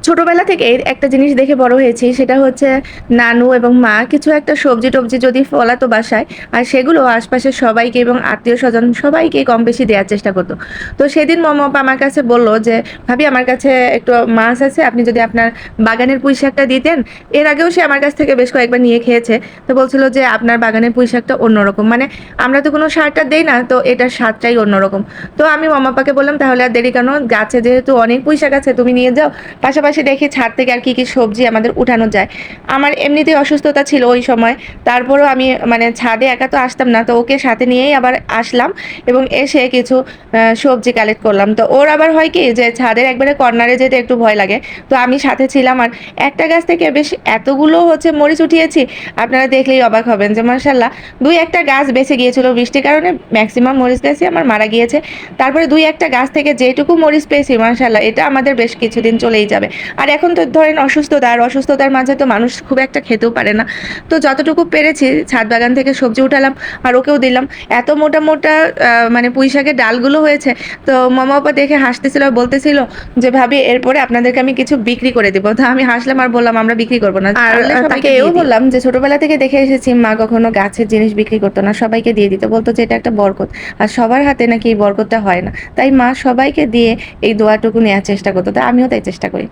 ছোটবেলা থেকেই একটা জিনিস দেখে বড় হয়েছি, সেটা হচ্ছে নানু এবং মা কিছু একটা সবজি-টবজি যদি ফলাতো বাসায়, আর সেগুলো আশপাশের সবাইকে এবং আত্মীয়স্বজন সবাইকে কম বেশি দেয়ার চেষ্টা করত। তো সেদিন মম-আপা আমার কাছে বলল যে, "ভাবি, আমার কাছে একটু মাছ আছে, আপনি যদি আপনার বাগানের পুঁইশাকটা দিতেন।" এর আগেও সে আমার কাছ থেকে বেশ কয়েকবার নিয়ে খেয়েছে। তো বলছিল যে, "আপনার বাগানের পুঁইশাকটা অন্যরকম। মানে আমরা তো কোনো সার-টার দেই না, তো এটার স্বাদটাই অন্যরকম।" তো আমি মম-আপাকে বললাম, "তাহলে আর দেরি কেন? গাছে যেহেতু অনেক পুঁইশাক আছে, তুমি নিয়ে যাও। পাশাপাশি দেখি ছাদ থেকে আর কি সবজি আমাদের উঠানো যায়।" আমার এমনিতেই অসুস্থতা ছিল ওই সময়। তারপরেও আমি মানে ছাদে একা তো আসতাম না। তো ওকে সাথে নিয়েই আবার আসলাম এবং এসে কিছু সবজি কালেক্ট করলাম। তো ওর আবার হয় কি যে ছাদের একবারে কর্নারে যেতে একটু ভয় লাগে। তো আমি সাথে ছিলাম আর একটা গাছ থেকে বেশ এতগুলো মরিচ উঠিয়েছি, আপনারা দেখলেই অবাক হবেন যে মাশাআল্লাহ ২-১ টা গাছ বেঁচে গিয়েছিল বৃষ্টির কারণে। মেক্সিমাম মরিচ গাছই আমার মারা গিয়েছে। তারপরে ২-১ টা গাছ থেকে যেটুকু মরিচ পেয়েছি মাশাআল্লাহ, এটা আমাদের বেশ কিছুদিন চলেই যাবে। আর এখন তো ধরেন অসুস্থতা, আর অসুস্থতার মাঝে তো মানুষ খুব একটা খেতেও পারে না। তো যতটুকু পেরেছি ছাদ বাগান থেকে সবজি উঠালাম আর ওকেও দিলাম। এত মোটা, মোটা মানে পুঁইশাকের ডালগুলো হয়েছে। তো মামা-আপা দেখে হাসতেছিল আর বলতেছিল যে, "ভাবি, এরপরে আপনাদেরকে আমি কিছু বিক্রি করে দিব।" তো আমি হাসলাম আর বললাম, "আমরা বিক্রি করব না। আর পারলে তাকে সবাইকে এও দিয়ে দিও। বললাম যে, ছোটবেলা থেকে দেখে এসেছি মা কখনো গাছের জিনিস বিক্রি করত না। সবাইকে দিয়ে দিত। বলত যে, এটা একটা বরকত। আর সবার হাতে নাকি এই বরকতটা হয় না। তাই মা সবাইকে দিয়ে এই দোয়াটুকু নেয়ার চেষ্টা করত। তো আমিও তাই চেষ্টা করি।"